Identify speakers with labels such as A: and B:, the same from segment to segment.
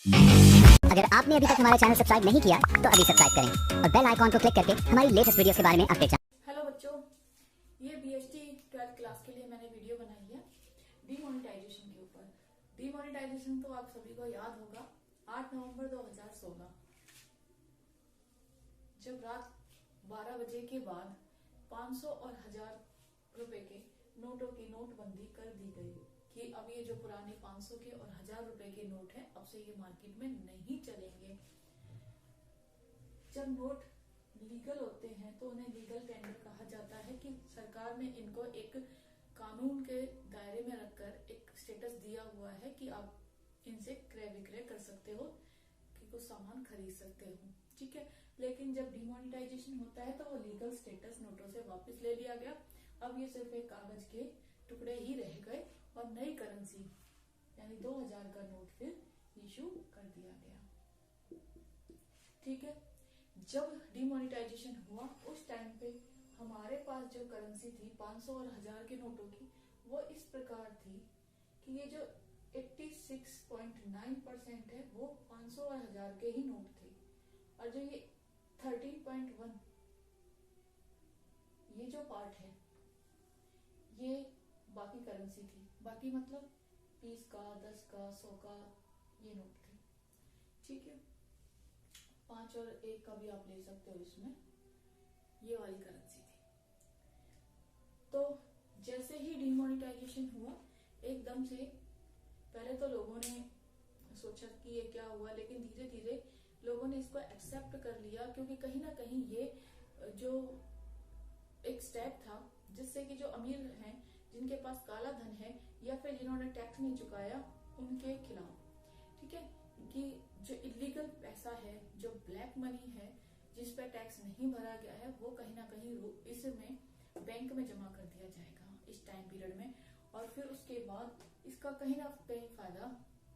A: अगर आपने अभी तक हमारा चैनल सब्सक्राइब नहीं किया तो अभी सब्सक्राइब करें और बेल आइकॉन को क्लिक करके हमारी लेटेस्ट वीडियोस के बारे में अपडेट जानें।
B: हेलो बच्चों, ये बीएसटी 12th क्लास के लिए मैंने वीडियो बनाई है डीमोनेटाइजेशन के ऊपर। डीमोनेटाइजेशन तो आप सभी को याद होगा, 8 नवंबर 2016 जब रात 12 बजे के बाद 500 और 1000 रुपए के नोटों की नोटबंदी कर दी गई कि अब ये जो पुराने 500 के और 1000 रुपए के नोट हैं, अब से ये मार्केट में नहीं चलेंगे। जब नोट लीगल होते हैं तो उन्हें लीगल टेंडर कहा जाता है कि सरकार ने इनको एक कानून के दायरे में रखकर एक स्टेटस दिया हुआ है कि आप इनसे क्रय विक्रय कर सकते हो, कि कुछ सामान खरीद सकते हो, ठीक है। लेकिन जब डिमोनेटाइजेशन होता है तो वो लीगल स्टेटस नोटों से वापस ले लिया गया। अब ये सिर्फ एक कागज के टुकड़े ही रह गए और नई करेंसी यानी 2000 का नोट फिर इशू कर दिया गया, ठीक है। जब डिमोनेटाइजेशन हुआ उस टाइम पे हमारे पास जो करेंसी थी 500 और 1000 के नोटों की, वो इस प्रकार थी कि ये जो 86.9% है वो 500 और 1000 के ही नोट थे, और जो ये 13.1 ये जो पार्ट है ये बाकी करेंसी थी। बाकी मतलब 20 का, 10 का, 100 का ये नोट थे, ठीक है। 5 और 1 का भी आप ले सकते हो, इसमें ये वाली करेंसी थी। तो जैसे ही डिमोनेटाइजेशन हुआ एकदम से, पहले तो लोगों ने सोचा कि ये क्या हुआ, लेकिन धीरे धीरे लोगों ने इसको एक्सेप्ट कर लिया, क्योंकि कहीं ना कहीं ये जो एक स्टेप था जिससे कि जो अमीर हैं, जिनके पास काला धन है या फिर जिन्होंने टैक्स नहीं चुकाया, उनके खिलाफ, ठीक है, कि जो इलीगल पैसा है, जो ब्लैक मनी है, जिस पर टैक्स नहीं भरा गया है, वो कहीं ना कहीं इसमें बैंक में जमा कर दिया जाएगा इस टाइम पीरियड में, और फिर उसके बाद इसका कहीं ना कहीं फायदा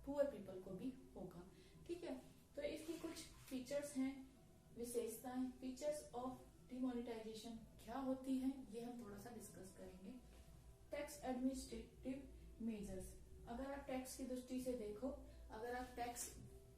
B: पुअर पीपल को भी होगा, ठीक है। तो इसकी कुछ फीचर्स हैं, विशेषताएं, फीचर्स ऑफ डिमोनेटाइजेशन क्या होती हैं, ये हम थोड़ा सा डिस्कस करेंगे। टैक्स एडमिनिस्ट्रेटिव मेजर्स, अगर आप टैक्स की दृष्टि से देखो, अगर आप टैक्स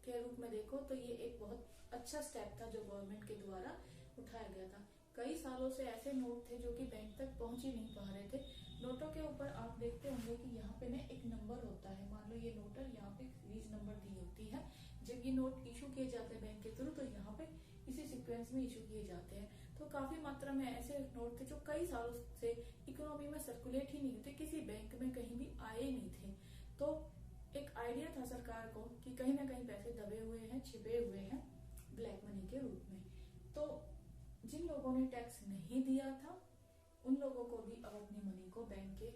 B: के रूप में देखो तो ये एक बहुत अच्छा स्टेप था जो गवर्नमेंट के द्वारा उठाया गया था। कई सालों से ऐसे नोट थे जो कि बैंक तक पहुंच ही नहीं पा रहे थे। नोटों के ऊपर आप देखते होंगे कि यहाँ पे ना एक नंबर होता है, मान लो ये नोट है, यहाँ पे सीरीज नंबर दी होती है। जब ये नोट इशू किए जाते हैं बैंक के थ्रू, तो यहाँ पे इसी सीक्वेंस में इशू किए जाते हैं। तो काफी मात्रा में ऐसे नोट थे जो कई सालों से इकोनॉमी में सर्कुलेट ही नहीं थे, किसी बैंक में कहीं भी आए नहीं थे। तो एक आइडिया था सरकार को कि कहीं ना कहीं पैसे दबे हुए हैं, छिपे हुए हैं ब्लैक मनी के रूप में। तो जिन लोगों ने टैक्स नहीं दिया था उन लोगों को भी अब अपनी मनी को बैंक के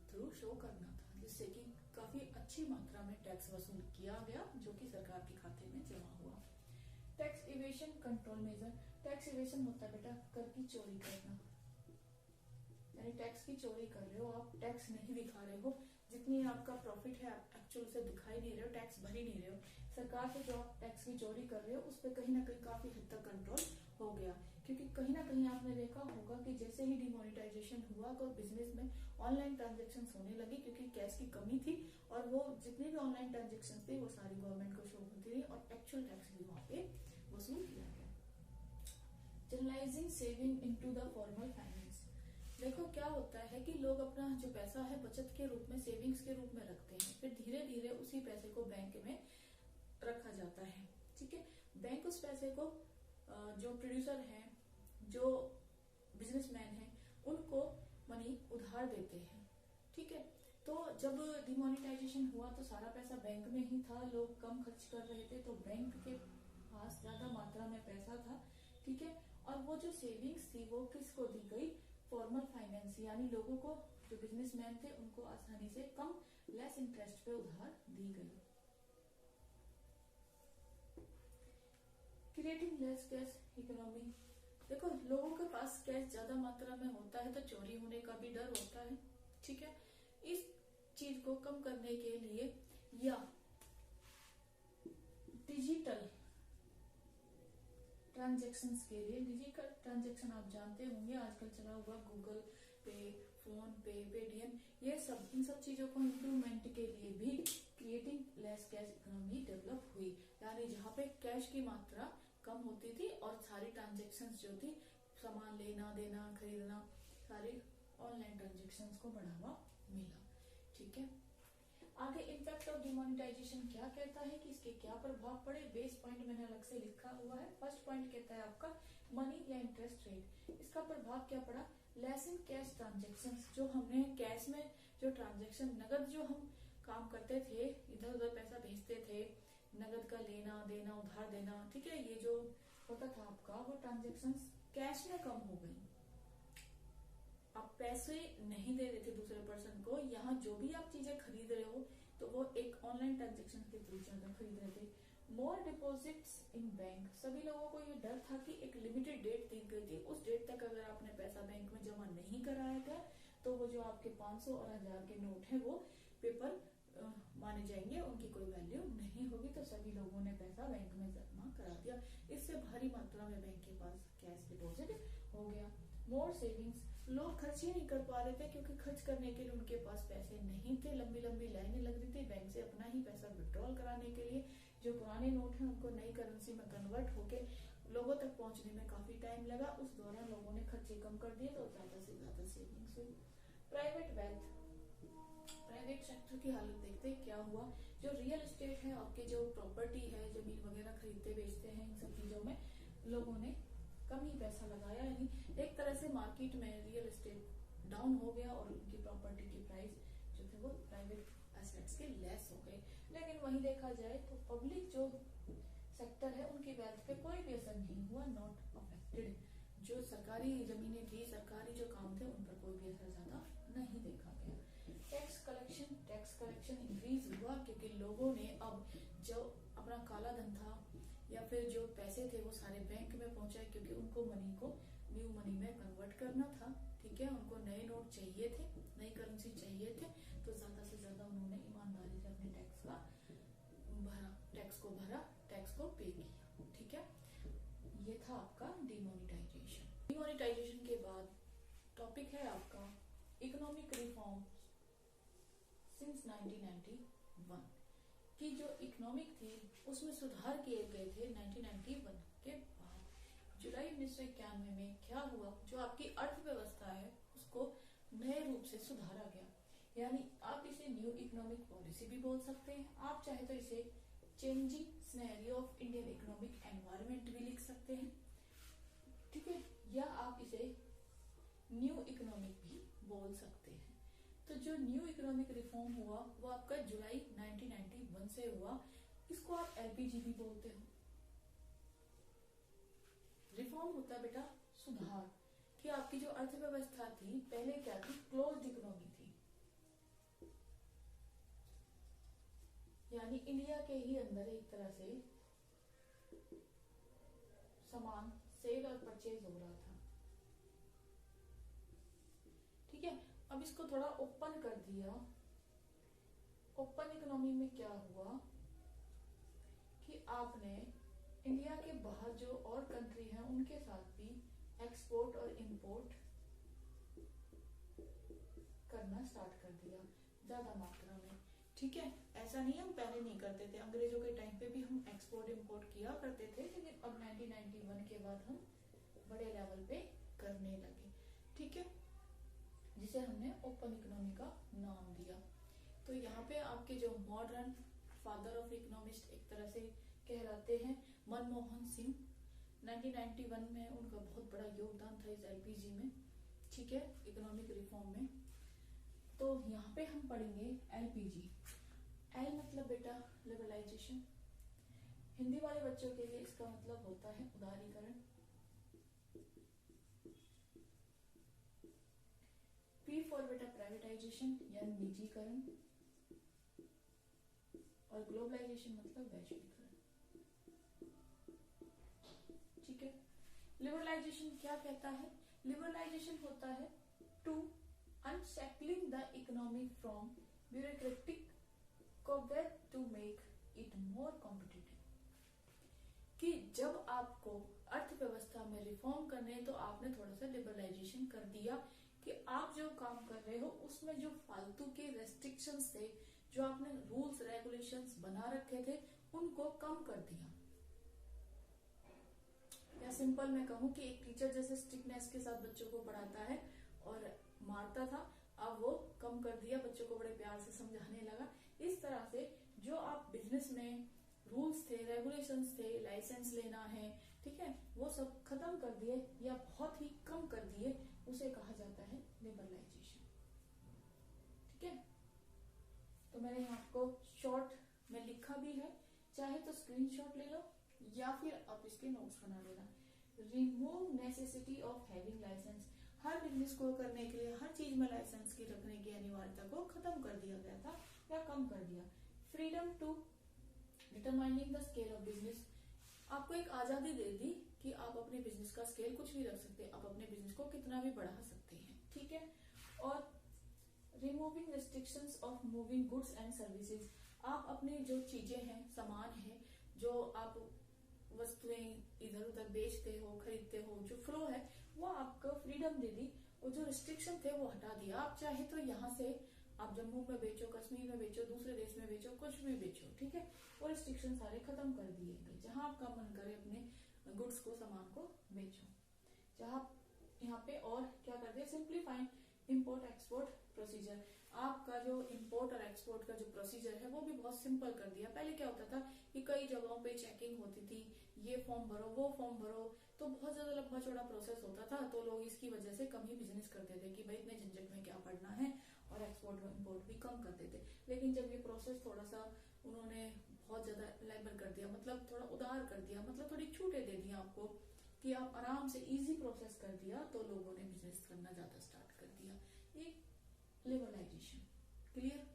B: थ्रू शो करना था, जिससे कि काफी अच्छी मात्रा में टैक्स वसूल किया गया, जो कि सरकार के खाते में जमा हुआ। Tax evasion control measure, tax evasion होता है बेटा कर की चोरी करना, यानी टैक्स की चोरी कर रहे हो आप, टैक्स नहीं दिखा रहे हो, जितनी आपका प्रॉफिट है आप एक्चुअल से दिखाई नहीं रहे हो, टैक्स भर ही नहीं रहे हो, सरकार से जो आप टैक्स की चोरी कर रहे हो उस पर कहीं ना कहीं काफी हद तक कंट्रोल हो गया। क्योंकि कहीं ना कहीं आपने देखा होगा कि जैसे ही डिमोनेटाइजेशन हुआ तो बिजनेस में ऑनलाइन ट्रांजेक्शन होने लगी, क्योंकि कैश की कमी थी, और वो जितनी भी ऑनलाइन ट्रांजेक्शन थी वो सारी गवर्नमेंट को शो होती रही और एक्चुअल टैक्स भी वहां पे वसूल किया गया। Generalising saving into the formal finance, देखो क्या होता है कि लोग अपना जो पैसा है बचत के रूप में, सेविंग्स के रूप में रखते हैं, फिर धीरे धीरे उसी पैसे को बैंक में रखा जाता है, ठीक है। बैंक उस पैसे को जो प्रोड्यूसर हैं, जो बिजनेसमैन हैं, उनको मनी उधार देते हैं, ठीक है। तो जब डिमोनेटाइजेशन हुआ तो सारा पैसा बैंक में ही था, लोग कम खर्च कर रहे थे, तो बैंक के पास ज्यादा मात्रा में पैसा था, ठीक है। और वो जो सेविंग्स थी वो किसको दी गई, फॉर्मल फाइनेंस, यानी लोगों को, जो बिजनेसमैन थे उनको आसानी से कम, लेस इंटरेस्ट पे उधार दी गई। क्रिएटिंग लेस कैश इकोनॉमी, देखो लोगों के पास कैश ज्यादा मात्रा में होता है तो चोरी होने का भी डर होता है, ठीक है। इस चीज को कम करने के लिए या डिजिटल ट्रांजैक्शंस के लिए, डिजिटल ट्रांजैक्शन आप जानते होंगे आजकल चला हुआ गूगल पे, फोन पे, पेटीएम, ये सब, इन सब चीजों को इम्प्रूवमेंट के लिए भी creating less cash economy develop हुई। सारी, जहाँ पे कैश की मात्रा कम होती थी और सारी ट्रांजेक्शन्स जो थी, सामान लेना देना खरीदना, सारी ऑनलाइन ट्रांजेक्शन्स को बढ़ावा मिला। ठीक है, आगे इम्पैक्ट ऑफ डिमोनेटाइजेशन क्या कहता है कि इसके क्या प्रभाव पड़े। बेस पॉइंट मैंने अलग से लिखा हुआ है। फर्स्ट पॉइंट कहता है आपका मनी या इंटरेस्ट रेट। इसका प्रभाव क्या पड़ा, लेस इन कैश ट्रांजेक्शन्स। जो हमने कैश में जो ट्रांजेक्शन, नगद जो हम काम करते थे, इधर उधर पैसा भेजते थे, नगद का लेना देना उधार देना, ठीक है, ये जो होता था आपका, वो ट्रांजेक्शन्स कैश में कम हो गई। आप पैसे नहीं दे रहे थे दूसरे पर्सन को, यहाँ जो भी आप चीजें खरीद रहे हो तो वो एक ऑनलाइन ट्रांजेक्शन के थ्रू ज्यादा खरीद रहे थे। मोर डिपॉजिट्स इन बैंक। सभी लोगों को ये डर था कि एक लिमिटेड डेट दी गई थी, उस डेट तक अगर आपने पैसा बैंक में जमा नहीं कराया था तो वो जो आपके 500 और 1000 के नोट है वो पेपर माने जाएंगे, उनकी कोई वैल्यू नहीं होगी। तो सभी लोगों ने पैसा बैंक में जमा करा दिया। इससे भारी मात्रा में बैंक के पास कैश डिपॉजिट हो गया। मोर सेविंग्स। लोग खर्च ही नहीं कर पा रहे थे क्योंकि खर्च करने के लिए उनके पास पैसे नहीं थे। लंबी लंबी लाइनें लग रही थी बैंक से अपना ही पैसा विड्रॉल कराने के लिए। जो पुराने नोट हैं उनको नई करेंसी में कन्वर्ट होके लोगों तक पहुंचने में काफी टाइम लगा। उस दौरान लोगों ने खर्चे कम कर दिए तो ज्यादा से ज्यादा सेविंग्स हुई। Private wealth. प्राइवेट सेक्टर की हालत देखते क्या हुआ। जो रियल एस्टेट है, आपके जो प्रॉपर्टी है, जमीन वगैरह खरीदते बेचते हैं, इन सब चीजों में लोगों ने कम ही पैसा लगाया। यानी एक तरह से मार्केट में रियल एस्टेट डाउन हो गया और उनकी प्रॉपर्टी की प्राइस जो थे वो प्राइवेट एसेट्स के लेस हो गए। लेकिन वहीं देखा जाए तो पब्लिक जो सेक्टर है उनकी वेल्थ पे कोई भी असर नहीं हुआ, नॉट अफेक्टेड। जो सरकारी जमीनें थी, सरकारी जो काम थे, उन पर कोई भी असर ज्यादा नहीं देखा गया। टैक्स कलेक्शन इंक्रीज हुआ क्योंकि लोगों ने अब जो अपना काला धन था या फिर जो पैसे थे वो सारे बैंक में पहुंचाए क्योंकि उनको मनी को न्यू मनी में कन्वर्ट करना था। ठीक है, उनको नए नोट चाहिए थे, नई करेंसी चाहिए थे, तो ज्यादा से ज्यादा उन्होंने ईमानदारी से अपने टैक्स को पे किया। ठीक है, ये था आपका डिमोनेटाइजेशन। डिमोनेटाइजेशन के बाद टॉपिक है आपका इकोनॉमिक रिफॉर्म सिंस 1991 की। जो इकोनॉमिक थी उसमें सुधार किए गए थे 1991 के बाद। जुलाई 1991 में क्या हुआ, जो आपकी अर्थव्यवस्था है उसको नए रूप से सुधारा गया। यानी आप इसे न्यू इकोनॉमिक पॉलिसी भी बोल सकते हैं, आप चाहे तो इसे changing scenario of Indian economic environment भी लिख सकते हैं। ठीक है, या आप इसे न्यू इकोनॉमिक भी बोल सकते हैं। तो जो न्यू इकोनॉमिक रिफॉर्म हुआ वो आपका जुलाई 1991 से हुआ। इसको आप एलपीजी भी बोलते हो। रिफॉर्म होता है बेटा सुधार, कि आपकी जो अर्थव्यवस्था थी पहले क्या थी, क्लोज्ड इकोनॉमी थी, यानी इंडिया के ही अंदर एक तरह से सामान सेल और परचेज हो रहा था। ठीक है, अब इसको थोड़ा ओपन कर दिया। ओपन इकोनॉमी में क्या हुआ कि आपने इंडिया के बाहर जो और कंट्री हैं उनके साथ भी एक्सपोर्ट और इंपोर्ट करना स्टार्ट कर दिया ज्यादा मात्रा में। ठीक है, ऐसा नहीं हम पहले नहीं करते थे, अंग्रेजों के टाइम पे भी हम एक्सपोर्ट इंपोर्ट किया करते थे, लेकिन अब 1991 के बाद हम बड़े लेवल पे करने लगे। ठीक है, जिसे हमने ओपन इकोनॉमी का नाम दिया। तो यहाँ पे आपके जो मॉडर्न फादर ऑफ इकोनॉमिस्ट एक तरह से कहलाते हैं मनमोहन सिंह। 1991 में उनका बहुत बड़ा योगदान था इस एलपीजी में। ठीक है, इकोनॉमिक रिफॉर्म में। तो यहाँ पे हम पढ़ेंगे एलपीजी। एल मतलब बेटा लिबरलाइजेशन। हिंदी वाले बच्चों के लिए इसका मतलब होता है उदारीकरण। पी फॉर बेटा प्राइवेटाइजेशन यानी निजीकरण। और ग्लोबलाइजेशन मतलब वैश्वीकरण। ठीक है, लिबरलाइजेशन क्या कहता है, लिबरलाइजेशन होता है to unshackling the economy from bureaucratic cobweb to make it more competitive। कि जब आपको अर्थव्यवस्था में रिफॉर्म करने हैं तो आपने थोड़ा सा लिबरलाइजेशन कर दिया कि आप जो काम कर रहे हो उसमें जो फालतू के रेस्ट्रिक्शंस थे, जो आपने रूल्स रेगुलेशंस बना रखे थे, उनको कम कर दिया। या सिंपल मैं कहूँ कि एक टीचर जैसे स्ट्रिक्टनेस के साथ बच्चों को पढ़ाता है और मारता था, अब वो कम कर दिया, बच्चों को बड़े प्यार से समझाने लगा। इस तरह से जो आप बिजनेस में रूल्स थे, रेगुलेशंस थे, लाइसेंस लेना है, ठीक है, वो सब खत्म कर दिए या बहुत ही कम कर दिए, उसे कहा जाता है लिबरलाइजेशन। ठीक है, तो मैंने आपको शॉर्ट में लिखा भी है, चाहे तो स्क्रीनशॉट ले लो या फिर आप इसके नोट्स बना लेना। Remove necessity of having licence, हर बिजनेस को करने के लिए हर चीज में लाइसेंस की रखने की अनिवार्यता को खत्म कर दिया गया था या कम कर दिया। Freedom to determining the scale of business, आपको एक आजादी दे दी कि आप अपने बिजनेस का स्केल कुछ भी रख सकते हैं, आप अपने बिजनेस को कितना भी बढ़ा सकते हैं। ठीक है, और removing restrictions of moving goods and services, आप अपने जो चीजें हैं, सामान है, जो आप वस्तुएं इधर उधर बेचते हो, खरीदते हो, जो फ्लो है वो आपको फ्रीडम दे दी, और जो रिस्ट्रिक्शन थे वो हटा दिया। आप चाहे तो यहाँ से आप जम्मू में बेचो, कश्मीर में बेचो, दूसरे देश में बेचो, कुछ भी बेचो, ठीक है, वो रिस्ट्रिक्शन सारे खत्म कर दिए गए। जहां आपका मन करे अपने गुड्स को, सामान को बेचो। जहां यहाँ पे और क्या कर दिया, सिंप्लीफाइंग इम्पोर्ट एक्सपोर्ट प्रोसीजर, आपका जो इम्पोर्ट और एक्सपोर्ट का जो प्रोसीजर है वो भी बहुत सिंपल कर दिया। पहले क्या होता था कि कई जगहों पे चेकिंग होती थी, ये फॉर्म भरो, वो फॉर्म भरो, तो बहुत ज्यादा लंबा चौड़ा प्रोसेस होता था, तो लोग इसकी वजह से कम ही बिजनेस करते थे कि भाई इतने झंझट में क्या पड़ना है, और एक्सपोर्ट और इम्पोर्ट भी कम कर देते। लेकिन जब ये प्रोसेस थोड़ा सा उन्होंने बहुत ज्यादा लेबर कर दिया, मतलब थोड़ा उदार कर दिया, मतलब थोड़ी छूटें दे दी आपको कि आप आराम से इजी प्रोसेस कर दिया, तो लोगों ने बिजनेस करना ज्यादा स्टार्ट कर दिया। ये लिबरलाइजेशन, क्लियर।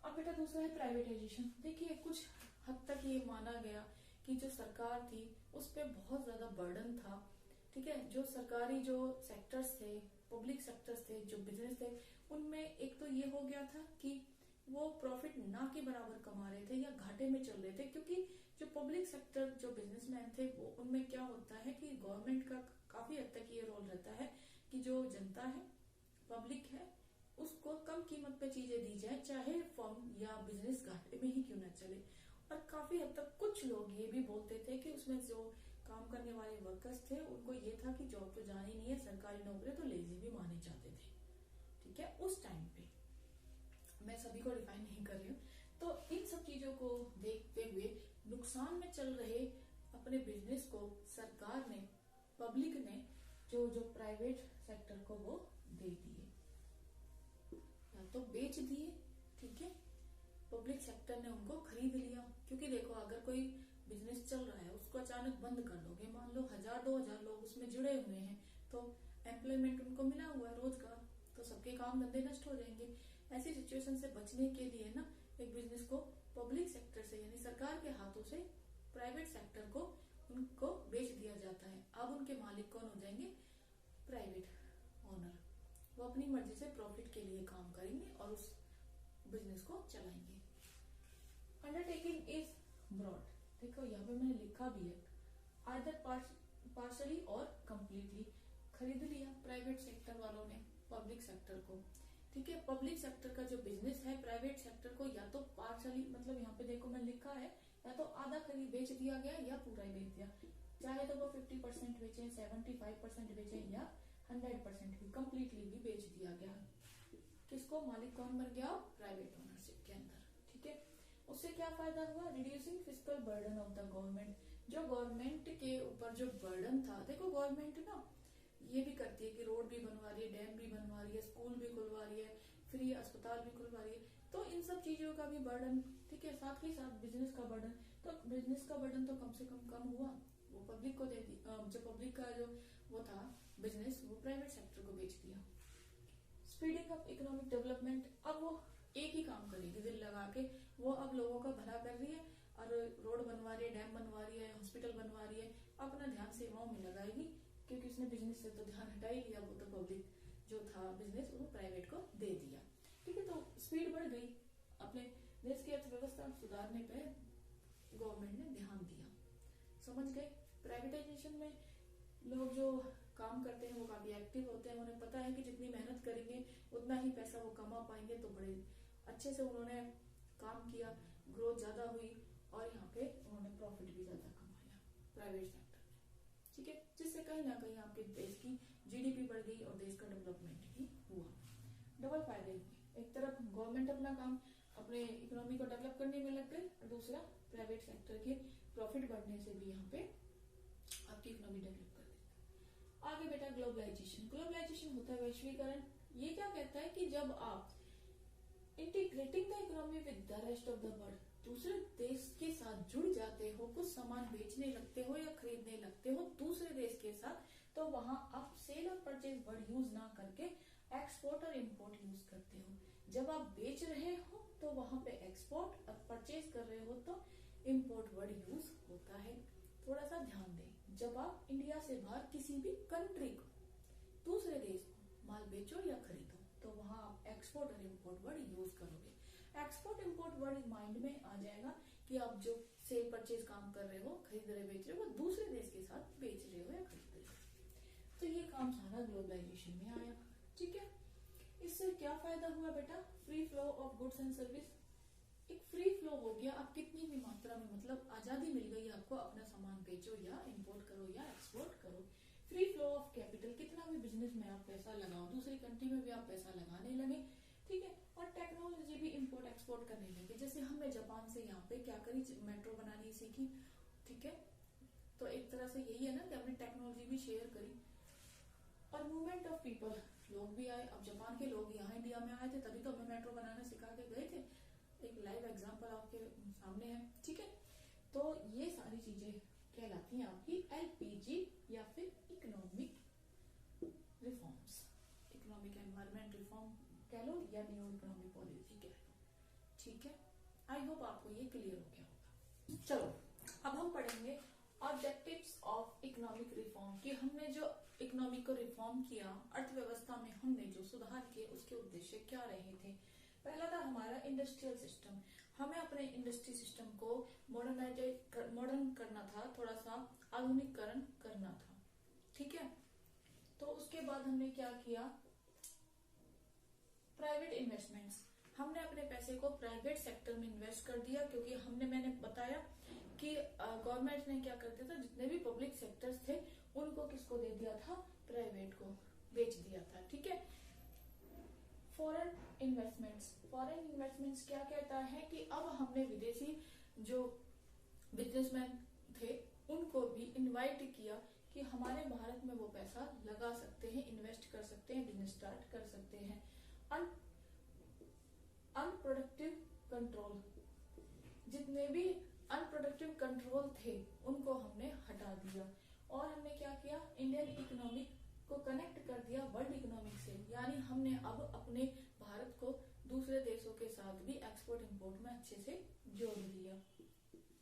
B: अब बेटा दूसरा है प्राइवेटाइजेशन। देखिए कुछ हद तक ये माना गया कि जो सरकार थी उस पर बहुत ज्यादा बर्डन था, ठीक है, जो सरकारी जो सेक्टर्स थे, पब्लिक सेक्टर्स थे, जो बिजनेस थे, उनमें एक तो ये हो गया था कि वो प्रॉफिट ना के बराबर कमा रहे थे या घाटे में चल रहे थे, क्योंकि जो पब्लिक सेक्टर जो बिजनेसमैन थे वो उनमें क्या होता है कि गवर्नमेंट का काफी हद तक ये रोल रहता है कि जो जनता है, पब्लिक है, उसको कम कीमत पे चीजें दी जाए, चाहे फर्म या बिजनेस घाटे में ही क्यों ना चले। और काफी हद तक कुछ लोग ये भी बोलते थे कि उसमें जो काम करने वाले वर्कर्स थे उनको ये था कि जॉब तो जानी नहीं है, सरकारी नौकरी तो लेजी भी माने जाते थे। ठीक है, उस टाइम पे मैं सभी को डिफाइन नहीं कर रही हूँ। तो इन सब चीजों को देखते हुए नुकसान में चल रहे अपने बिजनेस को सरकार ने, पब्लिक ने, जो प्राइवेट सेक्टर को वो दे दिए या तो बेच दिए। ठीक है, पब्लिक सेक्टर ने उनको खरीद लिया, क्योंकि देखो अगर कोई बिजनेस चल रहा है उसको अचानक बंद कर दोगे, मान लो 1000-2000 लोग उसमें जुड़े हुए हैं, तो एम्प्लॉयमेंट उनको मिला हुआ है, रोजगार, तो सबके काम धंधे नष्ट हो जाएंगे। ऐसी सिचुएशन से बचने के लिए ना एक बिजनेस को पब्लिक सेक्टर से यानी सरकार के हाथों से प्राइवेट सेक्टर को उनको बेच दिया जाता है। अब उनके मालिक कौन हो जाएंगे, प्राइवेट ओनर, वो अपनी मर्जी से प्रॉफिट के लिए काम करेंगे और उस बिजनेस को चलाएंगे। अंडरटेकिंग इज ब्रॉड, देखो यहाँ पे मैंने लिखा भी है, आइदर पार्शली और कंप्लीटली, खरीद लिया प्राइवेट सेक्टर वालों ने पब्लिक सेक्टर को। ठीक है, पब्लिक सेक्टर का जो बिजनेस है प्राइवेट सेक्टर को या तो पार्शली, मतलब यहाँ पे देखो मैं लिखा है, या तो आधा खरीद बेच दिया गया या पूरा ही बेच दिया, चाहे तो वो 50% बेचे, 75% बेचे या 100% भी, कंप्लीटली भी बेच दिया गया। किसको, मालिक कौन बन गया, प्राइवेट ओनरशिप के अंदर। ठीक है, उससे क्या फायदा हुआ, reducing fiscal burden of the government, जो गवर्नमेंट के ऊपर जो बर्डन था, देखो गवर्नमेंट ना ये भी करती है कि रोड भी बनवा रही है, डैम भी बनवा रही है, स्कूल भी खुलवा रही है, फ्री अस्पताल भी खुलवा रही है, तो इन सब चीजों का भी बर्डन, ठीक है, साथ ही साथ बिजनेस का बर्डन, तो बिजनेस का बर्डन तो कम से कम हुआ, वो पब्लिक को दे दी, जो पब्लिक का जो वो था बिजनेस, वो प्राइवेट सेक्टर को बेच दिया। स्पीडिंग अप इकोनॉमिक डेवलपमेंट, अब वो एक ही काम करेगी दिल लगा के, वो अब लोगों का भला कर रही है और रोड बनवा रही है, डैम बनवा रही है, हॉस्पिटल बनवा रही है, अपना ध्यान सेवाओं में लगाएगी, क्योंकि उसने बिजनेस से तो ध्यान हटा ही लिया, वो तो पब्लिक जो था बिजनेस वो प्राइवेट को दे दिया। ठीक है, तो स्पीड बढ़ गई, अपने देश की अर्थव्यवस्था सुधारने पे गवर्नमेंट ने ध्यान दिया। समझ गए, प्राइवेटाइजेशन में लोग जो काम करते हैं वो काफी एक्टिव होते हैं, उन्हें पता है कि जितनी मेहनत करेंगे उतना ही पैसा वो कमा पाएंगे, तो बड़े अच्छे से उन्होंने काम किया। ग्रोथ ज्यादा हुई और यहाँ पे उन्होंने प्रॉफिट भी ज्यादा कमाया प्राइवेट सेक्टर में। ठीक है, जिससे कहीं ना कहीं आपके देश की जीडीपी बढ़ गई और देश का डेवलपमेंट भी हुआ। डबल फायदे हुए, एक तरफ गवर्नमेंट अपना काम अपने इकोनॉमी को डेवलप करने में लग गई और दूसरा प्राइवेट सेक्टर के प्रॉफिट बढ़ने से भी यहाँ पे आपकी इकोनॉमी डेवलप कर देता है। आगे बेटा ग्लोबलाइजेशन। ग्लोबलाइजेशन होता है वैश्वीकरण। ये क्या कहता है कि जब आप integrating the economy with the rest of the world, दूसरे देश के साथ जुड़ जाते हो, कुछ सामान बेचने लगते हो या खरीदने लगते हो दूसरे देश के साथ, तो वहां आप सेल और परचेज वर्ड यूज ना करके एक्सपोर्ट और इम्पोर्ट यूज करते हो। जब आप बेच रहे हो तो वहां पे एक्सपोर्ट, और परचेज कर रहे हो तो इम्पोर्ट वर्ड यूज होता है। थोड़ा सा ध्यान दें, जब आप इंडिया से बाहर किसी भी कंट्री को, दूसरे देश को माल बेचो या खरीदो तो वहां आप एक्सपोर्ट और इम्पोर्ट वर्ड यूज करोगे। एक्सपोर्ट इम्पोर्ट वर्ड माइंड में आ जाएगा कि आप जो सेल परचेज काम कर रहे हो, खरीद रहे बेच रहे हो, वो दूसरे देश के साथ बेच रहे हो या खरीद रहे हो। तो ये काम सारा ग्लोबलाइजेशन में आया। ठीक है, इससे क्या फायदा हुआ बेटा? Free flow of goods and service. एक फ्री फ्लो हो गया, आप कितनी भी मात्रा में, मतलब आजादी मिल गई आपको, अपना सामान बेचो या इंपोर्ट करो या एक्सपोर्ट करो। फ्री फ्लो ऑफ कैपिटल, कितना भी बिजनेस में आप पैसा लगाओ, दूसरी कंट्री में भी आप पैसा लगाने लगे। ठीक है, और टेक्नोलॉजी भी इंपोर्ट एक्सपोर्ट करने लगे। जैसे हमने जापान से यहाँ पे क्या करी, मेट्रो बनानी सीखी। ठीक है, तो एक तरह से यही है ना कि हमने टेक्नोलॉजी भी शेयर करी। और मूवमेंट ऑफ पीपल, लोग भी आए। अब जापान के लोग यहाँ इंडिया में आए थे, तभी तो हमें मेट्रो बनाना सिखा के गए थे। एक लाइव एग्जांपल आपके सामने है। ठीक है, तो ये सारी चीजें कहलाती हैं आपकी एलपीजी या फिर economic reforms. Economic environment reform कह लो या न्यू इकोनॉमिक पॉलिसी कह लो। ठीक है, आई होप आपको ये क्लियर हो गया होगा। चलो अब हम पढ़ेंगे ऑब्जेक्टिव्स ऑफ इकोनॉमिक रिफॉर्म, कि हमने जो इकोनॉमी को रिफॉर्म किया, अर्थव्यवस्था में हमने जो सुधार किए, उसके उद्देश्य क्या रहे थे। पहला था हमारा इंडस्ट्रियल सिस्टम। हमें अपने इंडस्ट्री सिस्टम को मॉडर्न करना था, थोड़ा सा आधुनिकीकरण करना था। ठीक है, तो उसके बाद हमने क्या किया, प्राइवेट इन्वेस्टमेंट्स। हमने अपने पैसे को प्राइवेट सेक्टर में इन्वेस्ट कर दिया, क्योंकि मैंने बताया कि गवर्नमेंट ने क्या करते थे, जितने भी पब्लिक सेक्टर्स थे उनको किसको दे दिया था, प्राइवेट को बेच दिया था। ठीक है, फॉरेन इन्वेस्टमेंट्स। फॉरेन इन्वेस्टमेंट्स क्या कहता है कि अब हमने विदेशी जो बिजनेसमैन थे उनको भी इनवाइट किया कि हमारे भारत में वो पैसा लगा सकते हैं, इन्वेस्ट कर सकते हैं, बिजनेस स्टार्ट कर सकते हैं। अनप्रोडक्टिव कंट्रोल, जितने भी अनप्रोडक्टिव कंट्रोल थे उनको हमने हटा दिया। और हमने क्या किया, इंडियन इकोनॉमिक को कनेक्ट कर दिया वर्ल्ड इकोनॉमिक से, यानी हमने अब अपने भारत को दूसरे देशों के साथ भी एक्सपोर्ट इंपोर्ट में अच्छे से जोड़ दिया।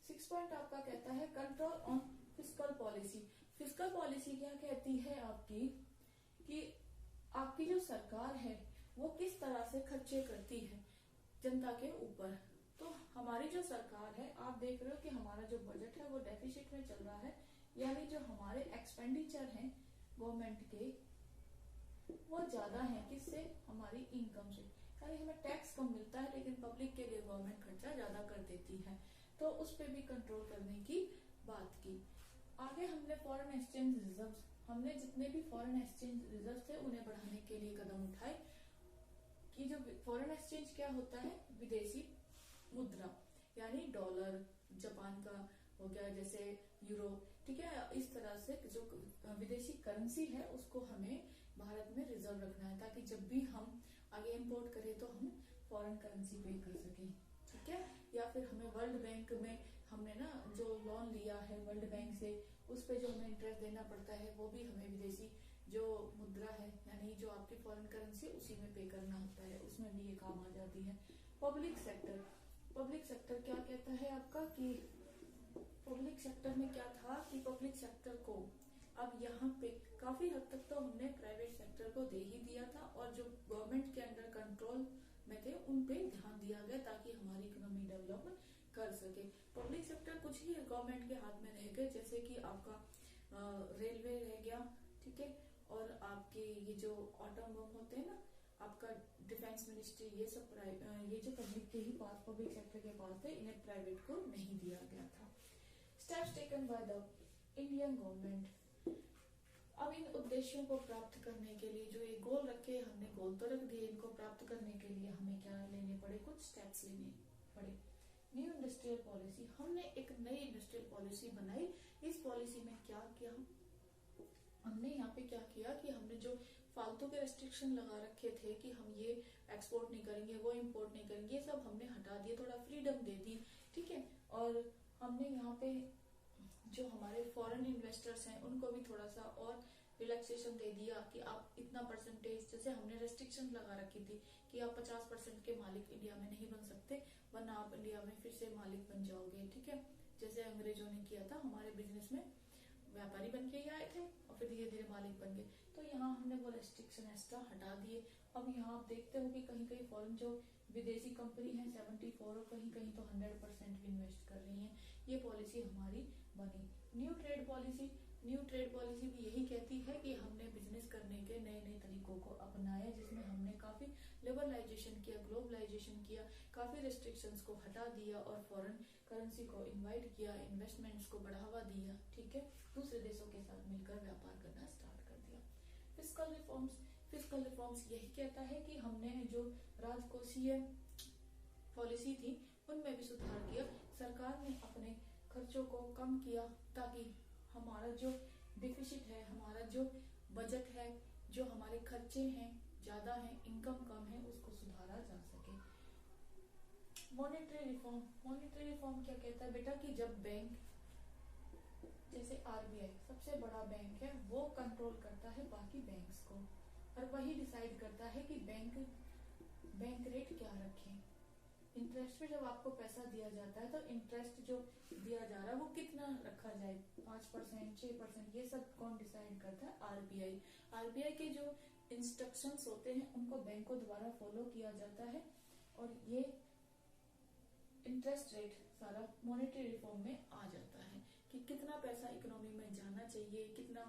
B: 6 पॉइंट आपका कहता है control on fiscal policy. Fiscal policy क्या कहती है आपकी, कि आपकी जो सरकार है वो किस तरह से खर्चे करती है जनता के ऊपर। तो हमारी जो सरकार है, आप देख रहे हो कि हमारा जो बजट है वो डेफिसिट में चल रहा है, यानी जो हमारे एक्सपेंडिचर हैं गवर्नमेंट के वो ज्यादा है, किससे, हमारी इनकम से। यानी हमें टैक्स कम मिलता है लेकिन पब्लिक के लिए गवर्नमेंट खर्चा ज्यादा कर देती है, तो उस पर भी कंट्रोल करने की बात की। आगे हमने फॉरेन एक्सचेंज रिजर्व, हमने जितने भी फॉरेन एक्सचेंज रिजर्व थे उन्हें बढ़ाने के लिए कदम उठाए। कि जो फॉरेन एक्सचेंज क्या होता है, विदेशी मुद्रा, यानी डॉलर, जापान का हो गया, जैसे यूरो। ठीक है, इस तरह से जो विदेशी करेंसी है उसको हमें भारत में रिजर्व रखना है, ताकि जब भी हम आगे इंपोर्ट करें तो हम फॉरेन करेंसी पे कर सकें। ठीक है, या फिर हमें वर्ल्ड बैंक में हमने ना जो लोन लिया है वर्ल्ड बैंक से, उस पे जो हमें इंटरेस्ट देना पड़ता है वो भी हमें विदेशी जो मुद्रा है, यानी जो आपकी फॉरेन करेंसी उसी में पे करना होता है, उसमें भी ये काम आ जाती है। पब्लिक सेक्टर, पब्लिक सेक्टर क्या कहता है आपका, कि पब्लिक सेक्टर में क्या था कि पब्लिक सेक्टर को अब यहाँ पे काफी हद तक तो हमने प्राइवेट सेक्टर को दे ही दिया था, और जो गवर्नमेंट के अंडर कंट्रोल में थे उन पे ध्यान दिया गया ताकि हमारी इकोनॉमी डेवलप कर सके। पब्लिक सेक्टर कुछ ही गवर्नमेंट के हाथ में रह गए, जैसे कि आपका रेलवे रह गया। ठीक है, और आपके ये जो ऑटोमोबाइल होते हैं ना, आपका डिफेंस मिनिस्ट्री, ये सब ये जो पब्लिक के ही पास, पब्लिक सेक्टर के पास थे, इन्हें प्राइवेट को नहीं दिया गया था। Steps taken by the Indian government. अब इन उद्देश्यों को प्राप्त करने के लिए जो ये गोल रखे, हमने गोल तो रख दिए, इनको प्राप्त करने के लिए हमें क्या लेने पड़े, कुछ स्टेप्स लेने पड़े। न्यू इंडस्ट्रियल पॉलिसी, हमने एक नई इंडस्ट्रियल पॉलिसी बनाई। इस पॉलिसी में क्या किया, हमने यहाँ पे क्या किया कि हमने जो फालतू के रेस्ट्रिक्शन लगा रखे थे कि हम ये एक्सपोर्ट नहीं करेंगे, वो इंपोर्ट नहीं करेंगे, ये सब हमने हटा दिए, थोड़ा फ्रीडम दे दी, ठीक है। और हमने यहाँ पे जो हमारे फॉरेन इन्वेस्टर्स हैं उनको भी थोड़ा सा और रिलैक्सेशन दे दिया कि आप इतना परसेंटेज, जैसे हमने रेस्ट्रिक्शन लगा रखी थी कि आप 50% के मालिक इंडिया में नहीं बन सकते, वरना आप इंडिया में फिर से मालिक बन जाओगे, ठीक है। जैसे अंग्रेजों ने किया था हमारे बिजनेस में, व्यापारी बन के ही आए थे और फिर धीरे धीरे मालिक बन गए। तो यहाँ हमने वो रेस्ट्रिक्शन एक्स्ट्रा हटा दिए। अब यहाँ आप देखते हो कि कहीं कहीं फॉरेन जो विदेशी कंपनी है 74 और कहीं कहीं तो 100% भी इन्वेस्ट कर रही है। ये पॉलिसी हमारी बनी। New trade policy, new trade policy भी यही कहती है कि हमने बिजनेस करने के नए नए तरीकों को अपनाया, जिसमें हमने काफी लिबरलाइजेशन किया, ग्लोबलाइजेशन किया, काफी रेस्ट्रिक्शंस को हटा दिया और फॉरेन करेंसी को इनवाइट किया, इन्वेस्टमेंट्स को बढ़ावा दिया, ठीक है। दूसरे देशों के साथ मिलकर व्यापार करना स्टार्ट कर दिया। फिस्कल रिफॉर्म्स, फिस्कल रिफॉर्म्स यही कहता है कि हमने जो राजकोषीय पॉलिसी थी उनमें भी सुधार किया। सरकार ने अपने खर्चों को कम किया ताकि हमारा जो डिफिसिट है, हमारा जो बजट है, जो हमारे खर्चे हैं ज्यादा हैं, इनकम कम है, उसको सुधारा जा सके। मॉनेटरी रिफॉर्म, मॉनेटरी रिफॉर्म क्या कहता है बेटा कि जब बैंक, जैसे आरबीआई सबसे बड़ा बैंक है, वो कंट्रोल करता है बाकी बैंक्स को और वही डिसाइड करता है कि बैंक रेट क्या रखें। इंटरेस्ट पे जब आपको पैसा दिया जाता है तो इंटरेस्ट जो दिया जा रहा है वो कितना रखा जाए, 5%, 6%, ये सब कौन डिसाइड करता है, आरबीआई। आरबीआई के जो इंस्ट्रक्शंस होते हैं उनको बैंकों द्वारा फॉलो किया जाता है और ये इंटरेस्ट रेट सारा मॉनेटरी रिफॉर्म में आ जाता है कि कितना पैसा इकोनॉमी में जाना चाहिए, कितना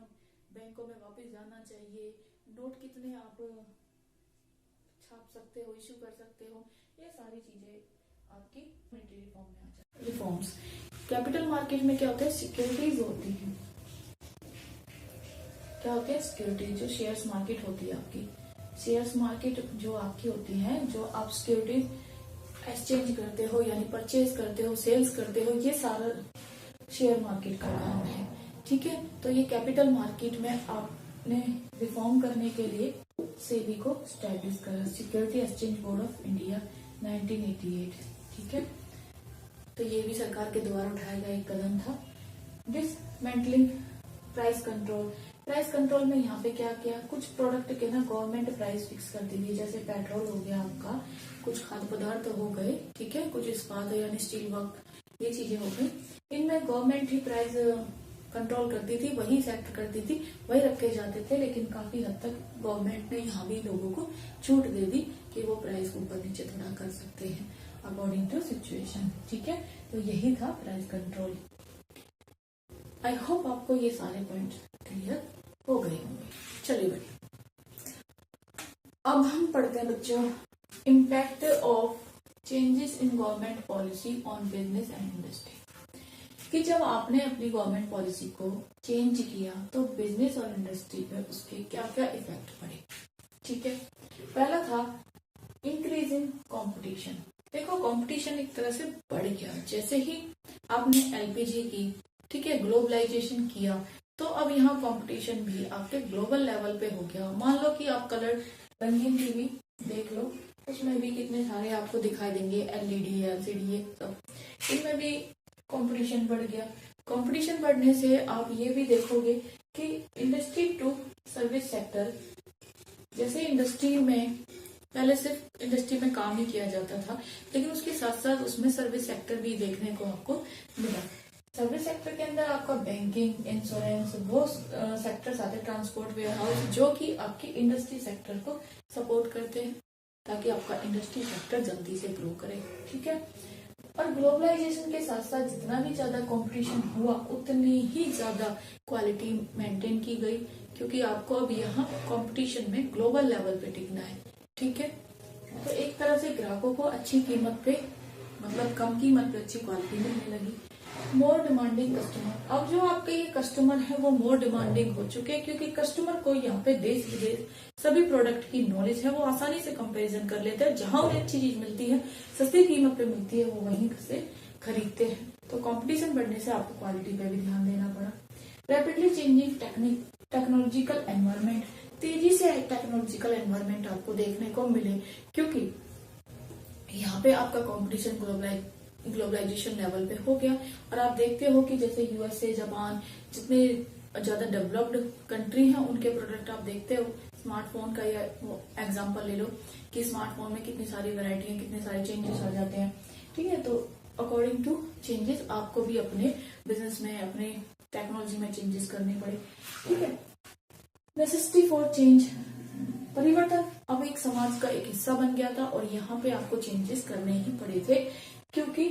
B: बैंकों में वापस जाना चाहिए, नोट कितने आप छाप सकते हो, इश्यू कर सकते हो, ये सारी चीजें आपकी मॉनेटरी रिफॉर्म में आ जाती है। रिफॉर्म्स, कैपिटल मार्केट में क्या होता है, सिक्योरिटीज होती है। क्या होती है, सिक्योरिटी, जो शेयर्स मार्केट होती है आपकी, शेयर्स मार्केट जो आपकी होती है, जो आप सिक्योरिटीज एक्सचेंज करते हो यानी परचेज करते हो, सेल्स करते हो, ये सारा शेयर मार्केट का काम है, ठीक है। तो ये कैपिटल मार्केट में आपने रिफॉर्म करने के लिए सेबी को स्टैब्लिश करा, security exchange board of India 1988, ठीक है। तो ये भी सरकार के द्वारा उठाया गया एक कदम था। Dismantling price control, price control में यहाँ पे क्या किया, कुछ प्रोडक्ट के ना गवर्नमेंट प्राइस फिक्स कर दी थी, जैसे पेट्रोल हो गया आपका, कुछ खाद्य पदार्थ हो गए, ठीक है, कुछ इस्पात यानी स्टील वर्क, ये चीजें हो गई, इनमें गवर्नमेंट ही प्राइस कंट्रोल करती थी, वही सेट करती थी, वही रखे जाते थे। लेकिन काफी हद तक गवर्नमेंट ने यहाँ भी लोगों को छूट दे दी कि वो प्राइस ऊपर नीचे थोड़ा कर सकते हैं अकॉर्डिंग टू सिचुएशन, ठीक है। तो यही था प्राइस कंट्रोल। आई होप आपको ये सारे पॉइंट क्लियर हो गए होंगे। चलिए बेटा, अब हम पढ़ते हैं बच्चों impact of changes in government policy on business and industry, कि जब आपने अपनी गवर्नमेंट पॉलिसी को चेंज किया तो बिजनेस और इंडस्ट्री पे उसके क्या क्या इफेक्ट पड़े, ठीक है। पहला था इंक्रीज इन कंपटीशन। देखो कंपटीशन एक तरह से बढ़ गया, जैसे ही आपने एलपीजी की, ठीक है, ग्लोबलाइजेशन किया, तो अब यहाँ कंपटीशन भी आपके ग्लोबल लेवल पे हो गया। मान लो कि आप कलर रंगीन टीवी देख लो, उसमें भी कितने सारे आपको दिखाई देंगे, एलईडी, एलसीडी, सब, इनमें भी कंपटीशन बढ़ गया। कंपटीशन बढ़ने से आप ये भी देखोगे कि इंडस्ट्री टू सर्विस सेक्टर, जैसे इंडस्ट्री में पहले सिर्फ इंडस्ट्री में काम ही किया जाता था, लेकिन उसके साथ साथ उसमें सर्विस सेक्टर भी देखने को आपको मिला। सर्विस सेक्टर के अंदर आपका बैंकिंग, इंश्योरेंस, वो सेक्टर्स आते हैं, ट्रांसपोर्ट, वेयर हाउस, जो कि आपकी इंडस्ट्री सेक्टर को सपोर्ट करते हैं ताकि आपका इंडस्ट्री सेक्टर जल्दी से ग्रो करे, ठीक है। और ग्लोबलाइजेशन के साथ साथ जितना भी ज्यादा कंपटीशन हुआ उतनी ही ज्यादा क्वालिटी मेंटेन की गई, क्योंकि आपको अब यहाँ कंपटीशन में ग्लोबल लेवल पे टिकना है, ठीक है। तो एक तरह से ग्राहकों को अच्छी कीमत पे, मतलब कम कीमत पे अच्छी क्वालिटी मिलने लगी। मोर डिमांडिंग कस्टमर, अब जो आपके ये कस्टमर है वो मोर डिमांडिंग हो चुके हैं, क्योंकि कस्टमर को यहाँ पे देश विदेश सभी प्रोडक्ट की नॉलेज है, वो आसानी से कंपैरिजन कर लेते हैं। जहां उन्हें अच्छी चीज मिलती है, सस्ती कीमत पे मिलती है, वो वहीं से खरीदते हैं। तो कंपटीशन बढ़ने से आपको क्वालिटी पे भी ध्यान देना पड़ा। रैपिडली चेंजिंग टेक्नोलॉजिकल एनवायरमेंट, तेजी से टेक्नोलॉजिकल एनवायरमेंट आपको देखने को मिले, क्योंकि यहाँ पे आपका कंपटीशन ग्लोबलाइजेशन लेवल पे हो गया। और आप देखते हो कि जैसे यूएसए, जापान, जितने ज्यादा डेवलप्ड कंट्री हैं, उनके प्रोडक्ट आप देखते हो। स्मार्टफोन का या एग्जांपल ले लो कि स्मार्टफोन में कितनी सारी वैरायटी है, कितने सारे चेंजेस आ जाते हैं, ठीक है। तो अकॉर्डिंग टू चेंजेस आपको भी अपने बिजनेस में, अपने टेक्नोलॉजी में चेंजेस करने पड़े, ठीक है। नेसेसिटी फॉर चेंज, परिवर्तन अब एक समाज का एक हिस्सा बन गया था और यहाँ पे आपको चेंजेस करने ही पड़े थे, क्योंकि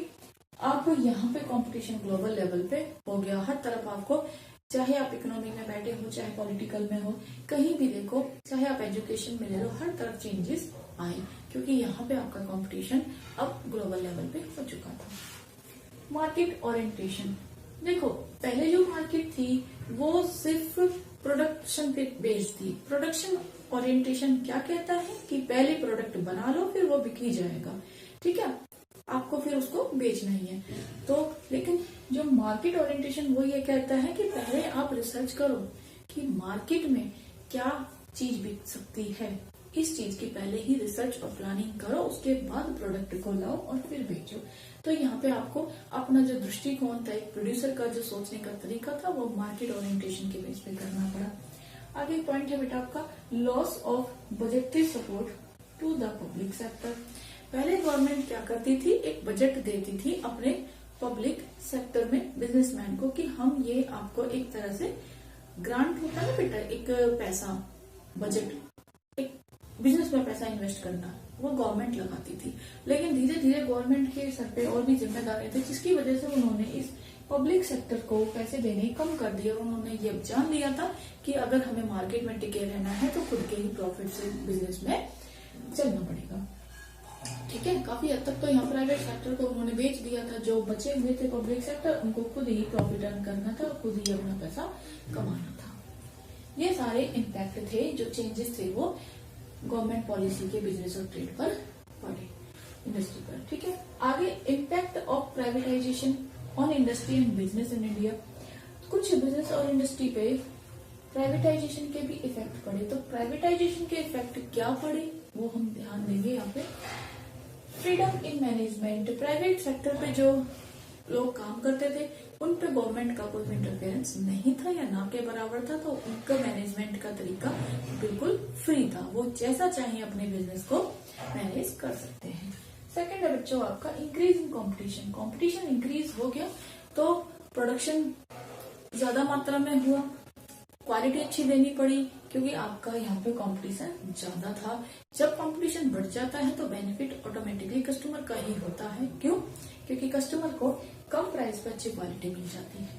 B: आप यहाँ पे कंपटीशन ग्लोबल लेवल पे हो गया। हर तरफ आपको, चाहे आप इकोनॉमी में बैठे हो, चाहे पॉलिटिकल में हो, कहीं भी देखो, चाहे आप एजुकेशन में ले लो, हर तरफ चेंजेस आए, क्योंकि यहाँ पे आपका कंपटीशन अब ग्लोबल लेवल पे हो चुका था। मार्केट ओरिएंटेशन, देखो पहले जो मार्केट थी वो सिर्फ प्रोडक्शन पे बेस्ड थी। प्रोडक्शन ओरिएंटेशन क्या कहता है कि पहले प्रोडक्ट बना लो, फिर वो बिकी जाएगा, ठीक है, आपको फिर उसको बेचना ही है। तो लेकिन जो मार्केट ओरिएंटेशन वो ये कहता है कि पहले आप रिसर्च करो कि मार्केट में क्या चीज बिक सकती है, इस चीज की पहले ही रिसर्च और प्लानिंग करो, उसके बाद प्रोडक्ट को लाओ और फिर बेचो। तो यहाँ पे आपको अपना जो दृष्टिकोण था, एक प्रोड्यूसर का जो सोचने का तरीका था, वो मार्केट ओरिएंटेशन के बेस पे करना पड़ा। आगे पॉइंट है बेटा आपका loss of budgetary support to the public sector. पहले गवर्नमेंट क्या करती थी, एक बजट देती थी अपने पब्लिक सेक्टर में बिजनेसमैन को कि हम ये आपको एक तरह से ग्रांट होता है बेटा, एक पैसा, बजट, एक बिजनेस में पैसा इन्वेस्ट करना, वो गवर्नमेंट लगाती थी। लेकिन धीरे धीरे गवर्नमेंट के सर पे और भी जिम्मेदारियां थी, जिसकी वजह से उन्होंने इस पब्लिक सेक्टर को पैसे देने कम कर दिए। उन्होंने ये जान लिया था कि अगर हमें मार्केट में टिके रहना है तो खुद के ही प्रॉफिट से बिजनेस में चलना पड़ेगा, ठीक है। काफी हद तक तो यहाँ प्राइवेट सेक्टर को उन्होंने बेच दिया था। जो बचे हुए थे पब्लिक सेक्टर, उनको खुद ही प्रॉफिट अर्न करना था और खुद ही अपना पैसा कमाना था। ये सारे इम्पैक्ट थे, जो चेंजेस थे वो गवर्नमेंट पॉलिसी के बिजनेस और ट्रेड पर पड़े, इंडस्ट्री पर, ठीक है। आगे impact of privatisation on industry and business in India. कुछ बिजनेस और इंडस्ट्री पे प्राइवेटाइजेशन के भी इफेक्ट पड़े। तो प्राइवेटाइजेशन के इफेक्ट क्या पड़े वो हम ध्यान देंगे यहाँ पे। Freedom in management, private sector पे जो लोग काम करते थे उन पे गवर्नमेंट का कोई इंटरफेरेंस नहीं था या ना के बराबर था, तो उनका मैनेजमेंट का तरीका बिल्कुल फ्री था, वो जैसा चाहे अपने बिजनेस को मैनेज कर सकते हैं। सेकंड है बच्चों आपका increase in competition. Competition increase हो गया तो प्रोडक्शन ज्यादा मात्रा में हुआ, क्वालिटी अच्छी देनी पड़ी, क्योंकि आपका यहाँ पे कंपटीशन ज्यादा था। जब कंपटीशन बढ़ जाता है तो बेनिफिट ऑटोमेटिकली कस्टमर का ही होता है। क्यों? क्योंकि कस्टमर को कम प्राइस पर अच्छी क्वालिटी मिल जाती है।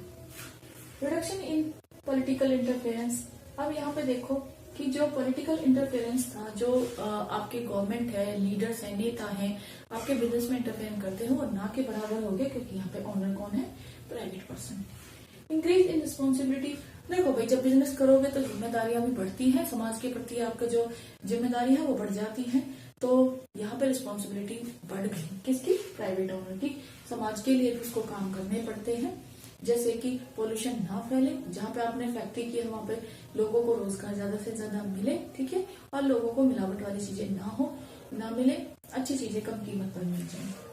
B: Reduction in political interference. अब यहाँ पे देखो कि जो पॉलिटिकल इंटरफेरेंस था, जो आपके गवर्नमेंट है, लीडर्स है, नेता है, आपके बिजनेस में इंटरफेयर करते हैं, वो ना के बराबर हो गए, क्योंकि यहाँ पे ऑनर कौन है? Private person. Increase in responsibility. देखो भाई, जब बिजनेस करोगे तो जिम्मेदारियां भी बढ़ती हैं, समाज के प्रति आपका जो जिम्मेदारी है वो बढ़ जाती है। तो यहाँ पे रिस्पॉन्सिबिलिटी बढ़ गई, किसकी? प्राइवेट ओनर की। समाज के लिए भी उसको काम करने पड़ते हैं, जैसे कि पोल्यूशन ना फैले, जहाँ पे आपने फैक्ट्री की है वहां पे लोगों को रोजगार ज्यादा से ज्यादा मिले, ठीक है, और लोगों को मिलावट वाली चीजें ना मिले, अच्छी चीजें कम कीमत पर मिल जाए।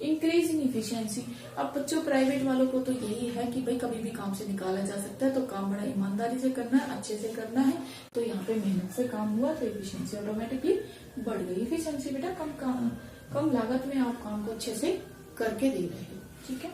B: Increase in efficiency. अब बच्चों प्राइवेट वालों को तो यही है कि भाई कभी भी काम से निकाला जा सकता है, तो काम बड़ा ईमानदारी से करना है, अच्छे से करना है। तो यहाँ पे मेहनत से काम हुआ तो इफिशियंसी ऑटोमेटिकली बढ़ गई। इफिशियंसी बेटा कम लागत में आप काम को अच्छे से करके दे रहे हो, ठीक है।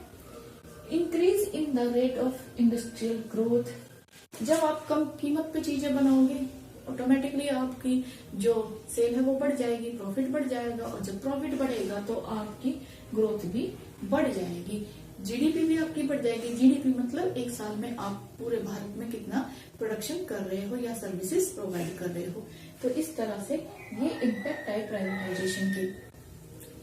B: Increase in the rate of industrial growth. जब आप कम कीमत पे चीजें बनाओगे ऑटोमेटिकली आपकी जो सेल है वो बढ़ जाएगी, प्रॉफिट बढ़ जाएगा, और जब प्रॉफिट बढ़ेगा तो आपकी ग्रोथ भी बढ़ जाएगी। जीडीपी भी आपकी बढ़ जाएगी। जीडीपी मतलब एक साल में आप पूरे भारत में कितना प्रोडक्शन कर रहे हो या सर्विसेज प्रोवाइड कर रहे हो। तो इस तरह से ये इम्पैक्ट है प्राइवेटाइजेशन की।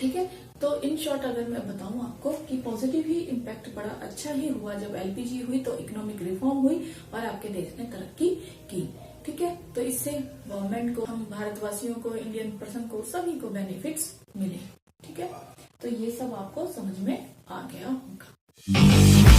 B: ठीक है, तो इन शॉर्ट अगर मैं बताऊं आपको कि पॉजिटिव ही इम्पैक्ट बड़ा अच्छा ही हुआ जब एलपीजी हुई, तो इकोनॉमिक रिफॉर्म हुई और आपके देश ने तरक्की की। ठीक है, तो इससे गवर्नमेंट को, हम भारतवासियों को, इंडियन पर्सन को, सभी को बेनिफिट्स मिले। ठीक है, तो ये सब आपको समझ में आ गया होगा।